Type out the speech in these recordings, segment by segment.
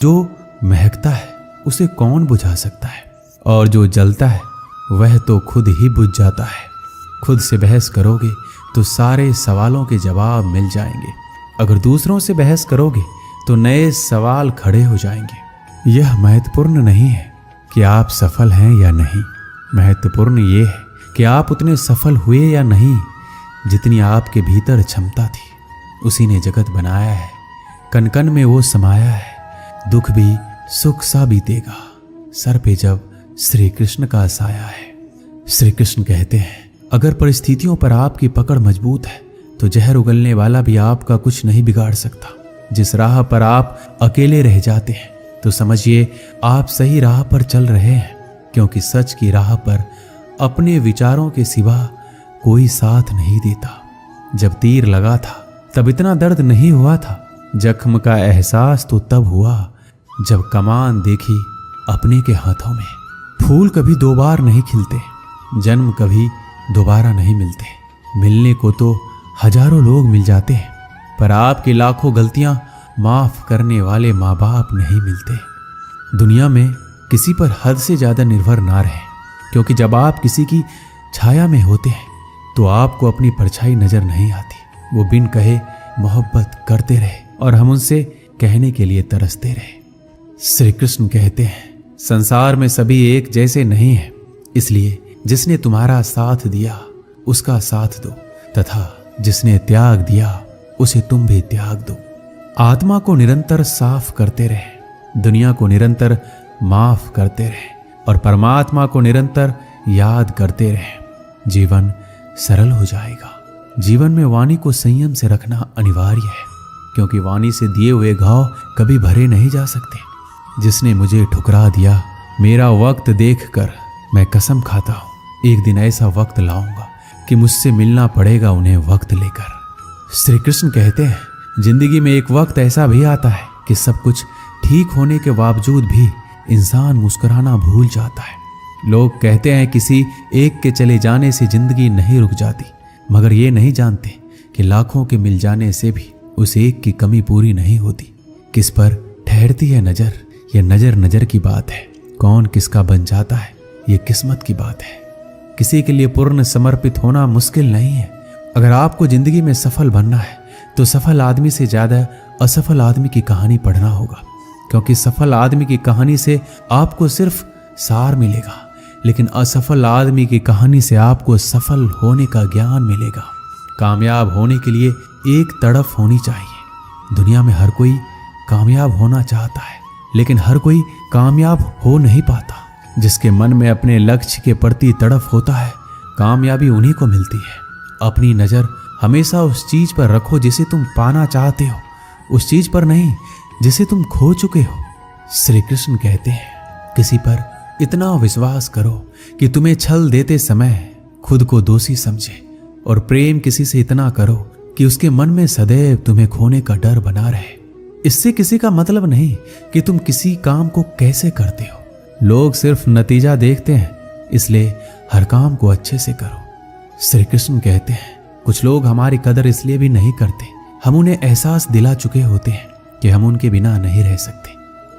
जो महकता है उसे कौन बुझा सकता है, और जो जलता है वह तो खुद ही बुझ जाता है। खुद से बहस करोगे तो सारे सवालों के जवाब मिल जाएंगे। अगर दूसरों से बहस करोगे तो नए सवाल खड़े हो जाएंगे। यह महत्वपूर्ण नहीं है कि आप सफल हैं या नहीं, महत्वपूर्ण ये है कि आप उतने सफल हुए या नहीं जितनी आपके भीतर क्षमता थी। उसी ने जगत बनाया है, कण कण में वो समाया है। दुख भी सुख सा बीतेगा, सर पे जब श्री कृष्ण का साया है। श्री कृष्ण कहते हैं, अगर परिस्थितियों पर आपकी पकड़ मजबूत है तो जहर उगलने वाला भी आपका कुछ नहीं बिगाड़ सकता। जिस राह पर आप अकेले रह जाते हैं तो समझिए आप सही राह पर चल रहे हैं, क्योंकि सच की राह पर अपने विचारों के सिवा कोई साथ नहीं देता। जब तीर लगा था तब इतना दर्द नहीं हुआ था, जख्म का एहसास तो तब हुआ जब कमान देखी अपने के हाथों में। फूल कभी दो बार नहीं खिलते, जन्म कभी दोबारा नहीं मिलते। मिलने को तो हजारों लोग मिल जाते हैं, पर आपकी लाखों गलतियां माफ करने वाले माँ बाप नहीं मिलते। दुनिया में किसी पर हद से ज्यादा निर्भर ना रहे, क्योंकि जब आप किसी की छाया में होते हैं तो आपको अपनी परछाई नजर नहीं आती। वो बिन कहे मोहब्बत करते रहे और हम उनसे कहने के लिए तरसते रहे। श्री कृष्ण कहते हैं, संसार में सभी एक जैसे नहीं हैं, इसलिए जिसने तुम्हारा साथ दिया उसका साथ दो, तथा जिसने त्याग दिया उसे तुम भी त्याग दो। आत्मा को निरंतर साफ करते रहे, दुनिया को निरंतर माफ करते रहे और परमात्मा को निरंतर याद करते रहे। जीवन सरल हो जाएगा। जीवन में वाणी को संयम से रखना अनिवार्य है, क्योंकि वाणी से दिए हुए घाव कभी भरे नहीं जा सकते। जिसने मुझे ठुकरा दिया, मेरा वक्त देखकर मैं कसम खाता हूं, एक दिन ऐसा वक्त लाऊंगा कि मुझसे मिलना पड़ेगा उन्हें वक्त लेकर। श्री कृष्ण कहते हैं, जिंदगी में एक वक्त ऐसा भी आता है कि सब कुछ ठीक होने के बावजूद भी इंसान मुस्कुराना भूल जाता है। लोग कहते हैं किसी एक के चले जाने से जिंदगी नहीं रुक जाती, मगर ये नहीं जानते कि लाखों के मिल जाने से भी उस एक की कमी पूरी नहीं होती। किस पर ठहरती है नजर, यह नजर नजर की बात है। कौन किसका बन जाता है, ये किस्मत की बात है। किसी के लिए पूर्ण समर्पित होना मुश्किल नहीं है। अगर आपको जिंदगी में सफल बनना है तो सफल आदमी से ज्यादा असफल आदमी की कहानी पढ़ना होगा, क्योंकि सफल आदमी की कहानी से आपको सिर्फ सार मिलेगा, लेकिन असफल आदमी की कहानी से आपको सफल होने का ज्ञान मिलेगा। कामयाब होने के लिए एक तड़फ होनी चाहिए। दुनिया में हर कोई कामयाब होना चाहता है, लेकिन हर कोई कामयाब हो नहीं पाता। जिसके मन में अपने लक्ष्य के प्रति तड़फ होता है, कामयाबी उन्हीं को मिलती है। अपनी नजर हमेशा उस चीज पर रखो जिसे तुम पाना चाहते हो, उस चीज पर नहीं जिसे तुम खो चुके हो। श्री कृष्ण कहते हैं, किसी पर इतना विश्वास करो कि तुम्हें छल देते समय खुद को दोषी समझे, और प्रेम किसी से इतना करो कि उसके मन में सदैव तुम्हें खोने का डर बना रहे। इससे किसी का मतलब नहीं कि तुम किसी काम को कैसे करते हो। लोग सिर्फ नतीजा देखते हैं, इसलिए हर काम को अच्छे से करो। श्री कृष्ण कहते हैं, कुछ लोग हमारी कदर इसलिए भी नहीं करते, हम उन्हें एहसास दिला चुके होते हैं कि हम उनके बिना नहीं रह सकते।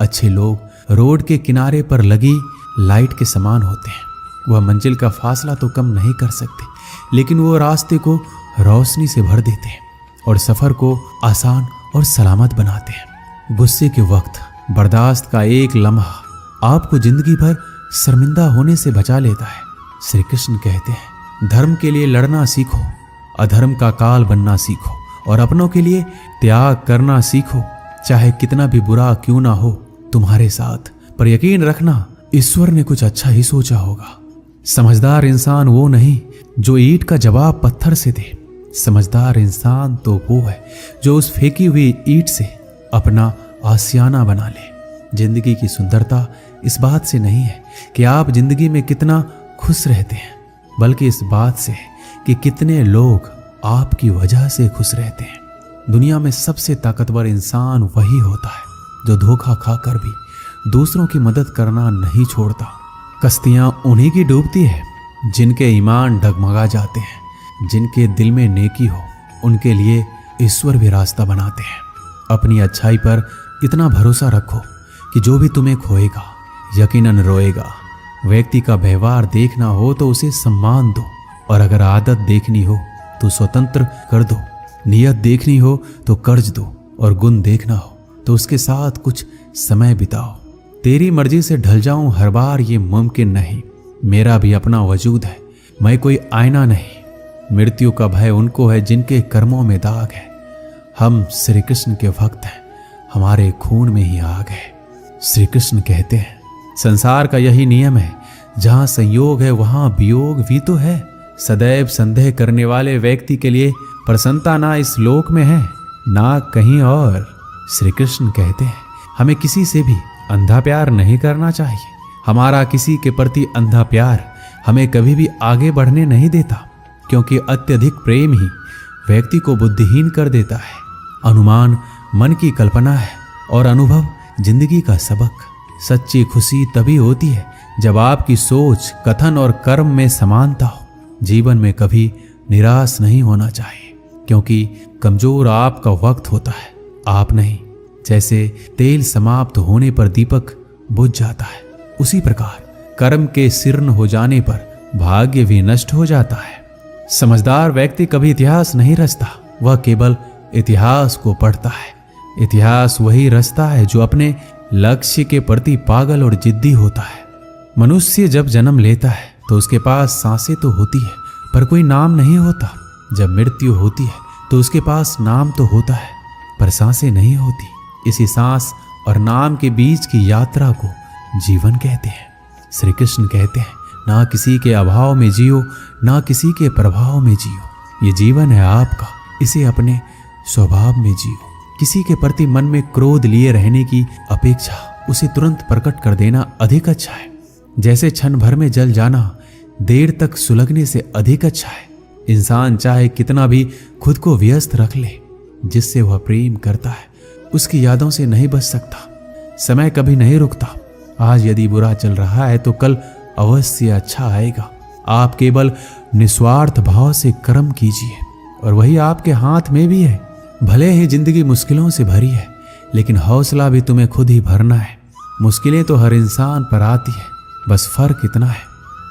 अच्छे लोग रोड के किनारे पर लगी लाइट के समान होते हैं। वह मंजिल का फासला तो कम नहीं कर सकते, लेकिन वो रास्ते को रोशनी से भर देते हैं और सफर को आसान और सलामत बनाते हैं। गुस्से के वक्त बर्दाश्त का एक लम्हा आपको जिंदगी भर शर्मिंदा होने से बचा लेता है। श्री कृष्ण कहते हैं, धर्म के लिए लड़ना सीखो, अधर्म का काल बनना सीखो और अपनों के लिए त्याग करना सीखो। चाहे कितना भी बुरा क्यों ना हो तुम्हारे साथ, पर यकीन रखना ईश्वर ने कुछ अच्छा ही सोचा होगा। समझदार इंसान वो नहीं जो ईंट का जवाब पत्थर से दे। समझदार इंसान तो वो है जो उस फेंकी हुई ईंट से अपना आशियाना बना ले। जिंदगी की सुंदरता इस बात से नहीं है कि आप जिंदगी में कितना खुश रहते हैं, बल्कि इस बात से कि कितने लोग आपकी वजह से खुश रहते हैं। दुनिया में सबसे ताकतवर इंसान वही होता है जो धोखा खाकर भी दूसरों की मदद करना नहीं छोड़ता। कश्तियां उन्हीं की डूबती है जिनके ईमान डगमगा जाते हैं। जिनके दिल में नेकी हो उनके लिए ईश्वर भी रास्ता बनाते हैं। अपनी अच्छाई पर इतना भरोसा रखो कि जो भी तुम्हें खोएगा यकीनन रोएगा। व्यक्ति का व्यवहार देखना हो तो उसे सम्मान दो, और अगर आदत देखनी हो तो स्वतंत्र कर दो। नियत देखनी हो तो कर्ज दो, और गुण देखना हो तो उसके साथ कुछ समय बिताओ। तेरी मर्जी से ढल जाऊं हर बार ये मुमकिन नहीं। मेरा भी अपना वजूद है, मैं कोई आईना नहीं। मृत्यु का भय उनको है जिनके कर्मों में दाग है। हम श्री कृष्ण के भक्त हैं, हमारे खून में ही आग है। श्री कृष्ण कहते हैं, संसार का यही नियम है, जहां संयोग है वहां वियोग भी तो है। सदैव संदेह करने वाले व्यक्ति के लिए प्रसन्नता ना इस लोक में है ना कहीं और। श्री कृष्ण कहते हैं, हमें किसी से भी अंधा प्यार नहीं करना चाहिए। हमारा किसी के प्रति अंधा प्यार हमें कभी भी आगे बढ़ने नहीं देता, क्योंकि अत्यधिक प्रेम ही व्यक्ति को बुद्धिहीन कर देता है। अनुमान मन की कल्पना है और अनुभव जिंदगी का सबक। सच्ची खुशी तभी होती है जब आपकी सोच, कथन और कर्म में समानता हो। जीवन में कभी निराश नहीं होना चाहिए, क्योंकि कमजोर आपका वक्त होता है, आप नहीं। जैसे तेल समाप्त होने पर दीपक बुझ जाता है, उसी प्रकार कर्म के शीर्ण हो जाने पर भाग्य भी नष्ट हो जाता है। समझदार व्यक्ति कभी इतिहास नहीं रचता, वह केवल इतिहास को पढ़ता है। इतिहास वही रचता है जो अपने लक्ष्य के प्रति पागल और जिद्दी होता है। मनुष्य जब जन्म लेता है तो उसके पास सांसें तो होती है, पर कोई नाम नहीं होता। जब मृत्यु होती है तो उसके पास नाम तो होता है, पर सांसें नहीं होती। इसी सांस और नाम के बीच की यात्रा को जीवन कहते हैं। श्री कृष्ण कहते हैं, ना किसी के अभाव में जियो, ना किसी के प्रभाव में जियो। ये जीवन है आपका, इसे अपने स्वभाव में जियो। किसी के प्रति मन में क्रोध लिए रहने की अपेक्षा उसे तुरंत प्रकट कर देना अधिक अच्छा है। जैसे क्षण भर में जल जाना देर तक सुलगने से अधिक अच्छा है। इंसान चाहे कितना भी खुद को व्यस्त रख ले, जिससे वह प्रेम करता है उसकी यादों से नहीं बच सकता। समय कभी नहीं रुकता। आज यदि बुरा चल रहा है तो कल अवश्य अच्छा आएगा। आप केवल निस्वार्थ भाव से कर्म कीजिए, और वही आपके हाथ में भी है। भले ही जिंदगी मुश्किलों से भरी है, लेकिन हौसला भी तुम्हें खुद ही भरना है। मुश्किलें तो हर इंसान पर आती है, बस फर्क इतना है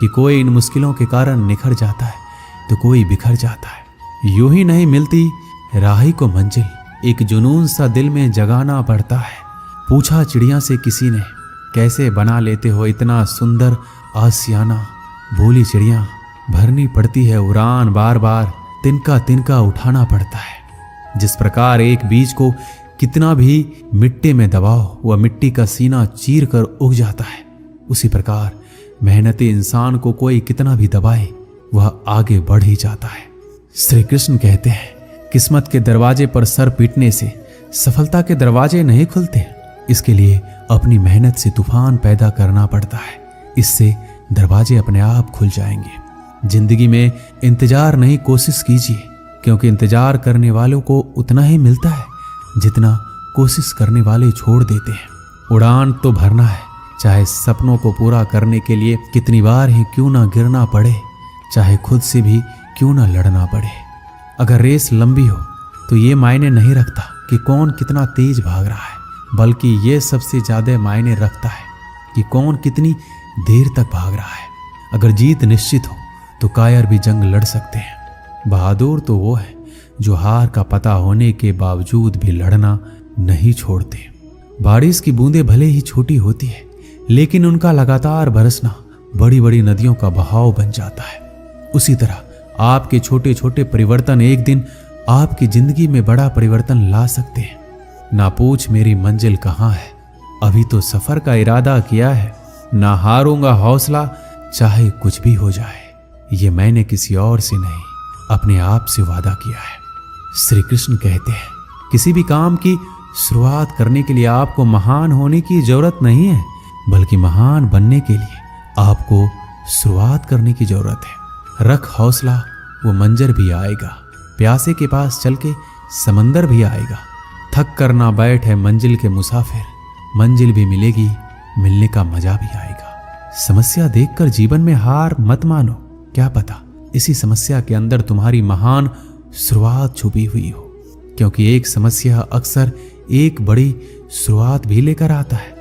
कि कोई इन मुश्किलों के कारण निखर जाता है तो कोई बिखर जाता है। यूं ही नहीं मिलती राही को मंजिल, एक जुनून सा दिल में जगाना पड़ता है। पूछा चिड़िया से किसी ने, कैसे बना लेते हो इतना सुंदर आसियाना? बोली चिड़िया, भरनी पड़ती है उड़ान, बार बार तिनका तिनका उठाना पड़ता है। जिस प्रकार एक बीज को कितना भी मिट्टी में दबाओ वह मिट्टी का सीना चीर कर उग जाता है, उसी प्रकार मेहनती इंसान को कोई कितना भी दबाए वह आगे बढ़ ही जाता है। श्री कृष्ण कहते हैं, किस्मत के दरवाजे पर सर पीटने से सफलता के दरवाजे नहीं खुलते। इसके लिए अपनी मेहनत से तूफान पैदा करना पड़ता है, इससे दरवाजे अपने आप खुल जाएंगे। जिंदगी में इंतजार नहीं, कोशिश कीजिए, क्योंकि इंतजार करने वालों को उतना ही मिलता है जितना कोशिश करने वाले छोड़ देते हैं। उड़ान तो भरना है, चाहे सपनों को पूरा करने के लिए कितनी बार ही क्यों ना गिरना पड़े, चाहे खुद से भी क्यों ना लड़ना पड़े। अगर रेस लंबी हो तो ये मायने नहीं रखता कि कौन कितना तेज भाग रहा है, बल्कि ये सबसे ज्यादा मायने रखता है कि कौन कितनी देर तक भाग रहा है। अगर जीत निश्चित हो तो कायर भी जंग लड़ सकते हैं। बहादुर तो वो है जो हार का पता होने के बावजूद भी लड़ना नहीं छोड़ते। बारिश की बूंदें भले ही छोटी होती है, लेकिन उनका लगातार बरसना बड़ी बड़ी नदियों का बहाव बन जाता है। उसी तरह आपके छोटे छोटे परिवर्तन एक दिन आपकी जिंदगी में बड़ा परिवर्तन ला सकते हैं। ना पूछ मेरी मंजिल कहाँ है, अभी तो सफर का इरादा किया है। ना हारूंगा हौसला, चाहे कुछ भी हो जाए। ये मैंने किसी और से नहीं, अपने आप से वादा किया है। श्री कृष्ण कहते हैं, किसी भी काम की शुरुआत करने के लिए आपको महान होने की जरूरत नहीं है, बल्कि महान बनने के लिए आपको शुरुआत करने की जरूरत है। रख हौसला, वो मंजर भी आएगा। प्यासे के पास चल के समंदर भी आएगा। थक कर ना बैठ है मंजिल के मुसाफिर, मंजिल भी मिलेगी, मिलने का मजा भी आएगा। समस्या देखकर जीवन में हार मत मानो, क्या पता इसी समस्या के अंदर तुम्हारी महान शुरुआत छुपी हुई हो, क्योंकि एक समस्या अक्सर एक बड़ी शुरुआत भी लेकर आता है।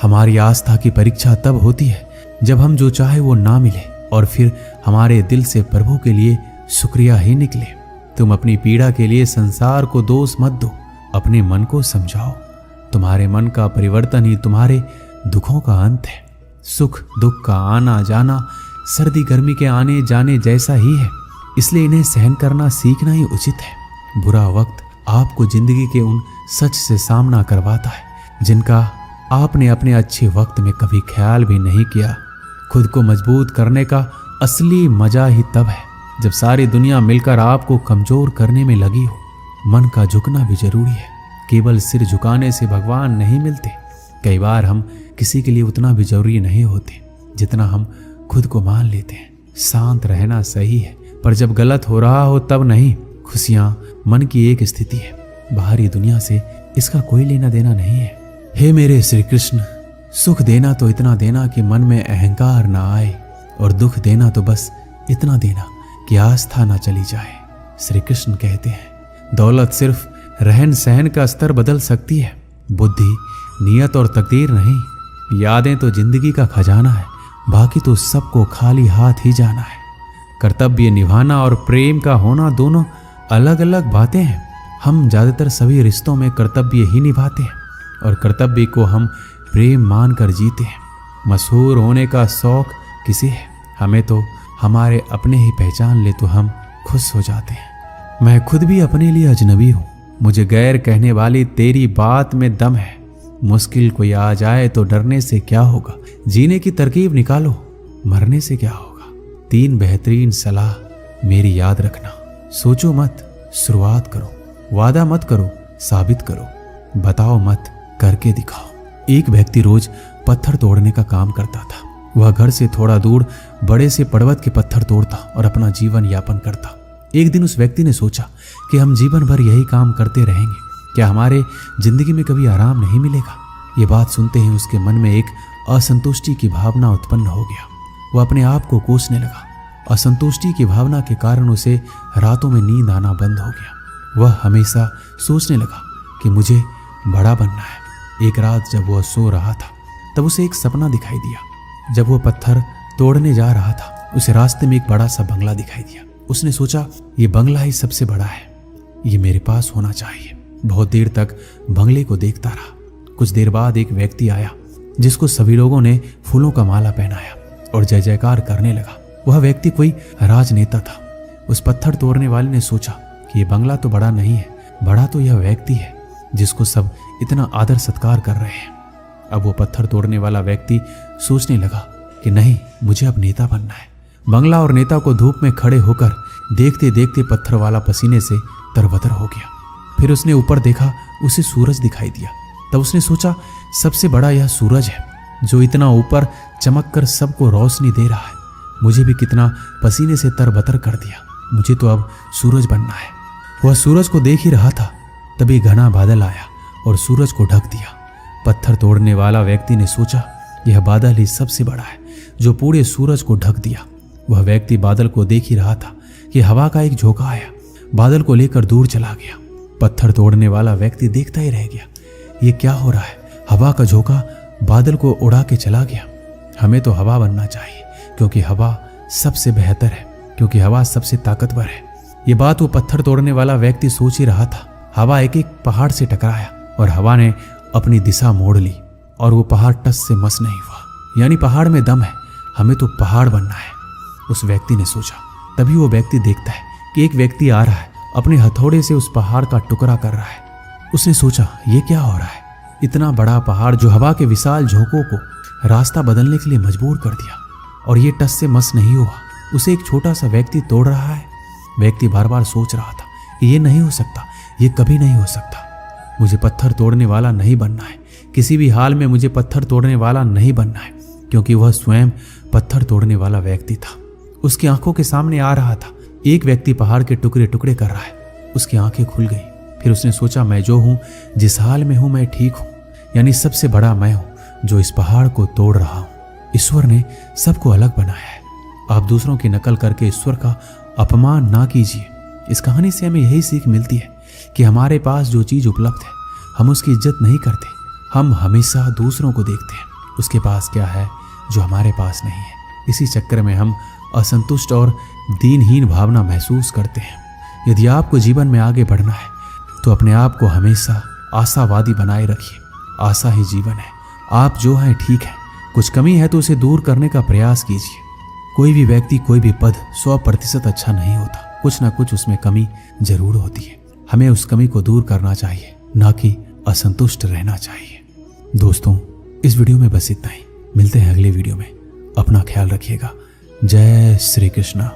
हमारी आस्था की परीक्षा तब होती है जब हम जो चाहे वो ना मिले और फिर हमारे दिल से प्रभु के लिए शुक्रिया ही निकले। तुम अपनी पीड़ा के लिए संसार को दोष मत दो, अपने मन को समझाओ। तुम्हारे मन का परिवर्तन ही तुम्हारे दुखों का अंत है। सुख दुख का आना जाना सर्दी गर्मी के आने जाने जैसा ही है, इसलिए इन्हें सहन करना सीखना ही उचित है। बुरा वक्त आपको जिंदगी के उन सच से सामना करवाता है जिनका आपने अपने अच्छे वक्त में कभी ख्याल भी नहीं किया। खुद को मजबूत करने का असली मजा ही तब है जब सारी दुनिया मिलकर आपको कमजोर करने में लगी हो। मन का झुकना भी जरूरी है, केवल सिर झुकाने से भगवान नहीं मिलते। कई बार हम किसी के लिए उतना भी जरूरी नहीं होते जितना हम खुद को मान लेते हैं। शांत रहना सही है, पर जब गलत हो रहा हो तब नहीं। खुशियां मन की एक स्थिति है, बाहरी दुनिया से इसका कोई लेना देना नहीं है। हे मेरे श्री कृष्ण, सुख देना तो इतना देना कि मन में अहंकार ना आए, और दुख देना तो बस इतना देना कि आस्था ना चली जाए। श्री कृष्ण कहते हैं, दौलत सिर्फ रहन सहन का स्तर बदल सकती है, बुद्धि नियत और तकदीर नहीं। यादें तो जिंदगी का खजाना है, बाकी तो सबको खाली हाथ ही जाना है। कर्तव्य निभाना और प्रेम का होना दोनों अलग अलग बातें हैं। हम ज्यादातर सभी रिश्तों में कर्तव्य ही निभाते हैं और कर्तव्य को हम प्रेम मानकर जीते हैं। मशहूर होने का शौक किसे है? हमें तो हमारे अपने ही पहचान ले तो हम खुश हो जाते हैं। मैं खुद भी अपने लिए अजनबी हूँ, मुझे गैर कहने वाली तेरी बात में दम है। मुश्किल कोई आ जाए तो डरने से क्या होगा, जीने की तरकीब निकालो, मरने से क्या होगा। 3 बेहतरीन सलाह मेरी याद रखना। सोचो मत, शुरुआत करो। वादा मत करो, साबित करो। बताओ मत, करके दिखाओ। एक व्यक्ति रोज पत्थर तोड़ने का काम करता था। वह घर से थोड़ा दूर बड़े से पर्वत के पत्थर तोड़ता और अपना जीवन यापन करता। एक दिन उस व्यक्ति ने सोचा कि हम जीवन भर यही काम करते रहेंगे, क्या हमारे जिंदगी में कभी आराम नहीं मिलेगा। ये बात सुनते ही उसके मन में एक असंतुष्टि की भावना उत्पन्न हो गया। वह अपने आप को कोसने लगा। असंतुष्टि की भावना के कारण उसे रातों में नींद आना बंद हो गया। वह हमेशा सोचने लगा कि मुझे बड़ा बनना है। एक रात जब वह सो रहा था तब उसे एक सपना दिखाई दिया। जब वह पत्थर तोड़ने जा रहा था उसे रास्ते में एक बड़ा सा बंगला दिखाई दिया। उसने सोचा, ये बंगला ही सबसे बड़ा है, ये मेरे पास होना चाहिए। बहुत देर तक बंगले को देखता रहा। कुछ देर बाद एक व्यक्ति आया जिसको सभी लोगों ने फूलों का माला पहनाया और जय जयकार करने लगा। वह व्यक्ति कोई राजनेता था। उस पत्थर तोड़ने वाले ने सोचा कि ये बंगला तो बड़ा नहीं है, बड़ा तो यह व्यक्ति है जिसको सब इतना आदर सत्कार कर रहे हैं। अब वो पत्थर तोड़ने वाला व्यक्ति सोचने लगा कि नहीं, मुझे अब नेता बनना है। बंगला और नेता को धूप में खड़े होकर देखते देखते पत्थर वाला पसीने से तरबतर हो गया। फिर उसने ऊपर देखा, उसे सूरज दिखाई दिया। तब उसने सोचा, सबसे बड़ा यह सूरज है जो इतना ऊपर चमक कर सबको रोशनी दे रहा है। मुझे भी कितना पसीने से तरबतर कर दिया, मुझे तो अब सूरज बनना है। वह सूरज को देख ही रहा था, तभी घना बादल आया और सूरज को ढक दिया। पत्थर तोड़ने वाला व्यक्ति ने सोचा, यह बादल ही सबसे बड़ा है जो पूरे सूरज को ढक दिया। वह व्यक्ति बादल को देख ही रहा था कि हवा का एक झोंका आया, बादल को लेकर दूर चला गया। पत्थर तोड़ने वाला व्यक्ति देखता ही रह गया, ये क्या हो रहा है? हवा का झोंका बादल को उड़ा के चला गया। हमें तो हवा बनना चाहिए, क्योंकि हवा सबसे बेहतर है, क्योंकि हवा सबसे ताकतवर है। ये बात वो पत्थर तोड़ने वाला व्यक्ति सोच ही रहा था। हवा एक एक पहाड़ से टकराया और हवा ने अपनी दिशा मोड़ ली और वो पहाड़ टस से मस नहीं हुआ। यानी पहाड़ में दम है, हमें तो पहाड़ बनना है, उस व्यक्ति ने सोचा। तभी वो व्यक्ति देखता है कि एक व्यक्ति आ रहा है, अपने हथौड़े से उस पहाड़ का टुकड़ा कर रहा है। उसने सोचा, ये क्या हो रहा है? इतना बड़ा पहाड़ जो हवा के विशाल झोंकों को रास्ता बदलने के लिए मजबूर कर दिया, और ये टस से मस नहीं हुआ, उसे एक छोटा सा व्यक्ति तोड़ रहा है। व्यक्ति बार बार सोच रहा था, ये नहीं हो सकता, ये कभी नहीं हो सकता। मुझे पत्थर तोड़ने वाला नहीं बनना है, किसी भी हाल में मुझे पत्थर तोड़ने वाला नहीं बनना है, क्योंकि वह स्वयं पत्थर तोड़ने वाला व्यक्ति था। उसकी आंखों के सामने आ रहा था, एक व्यक्ति पहाड़ के टुकड़े टुकड़े कर रहा है। उसकी आंखें खुल गई। फिर उसने सोचा, मैं जो हूं, जिस हाल में हूं, मैं ठीक हूं, यानी सबसे बड़ा मैं हूं जो इस पहाड़ को तोड़ रहा हूं। ईश्वर ने सबको अलग बनाया है। आप दूसरों की नकल करके ईश्वर का अपमान ना कीजिए। इस कहानी से हमें यही सीख मिलती है कि हमारे पास जो चीज उपलब्ध है हम उसकी इज्जत नहीं करते, हम हमेशा दूसरों को देखते हैं, उसके पास क्या है जो हमारे पास नहीं है। इसी चक्कर में हम असंतुष्ट और दीनहीन भावना महसूस करते हैं। यदि आपको जीवन में आगे बढ़ना है तो अपने आप को हमेशा आशावादी बनाए रखिए। आशा ही जीवन है। आप जो हैं ठीक है, कुछ कमी है तो उसे दूर करने का प्रयास कीजिए। कोई भी व्यक्ति, कोई भी पद 100% अच्छा नहीं होता, कुछ ना कुछ उसमें कमी जरूर होती है। हमें उस कमी को दूर करना चाहिए, ना कि असंतुष्ट रहना चाहिए। दोस्तों, इस वीडियो में बस इतना ही। मिलते हैं अगले वीडियो में। अपना ख्याल रखिएगा। जय श्री कृष्णा।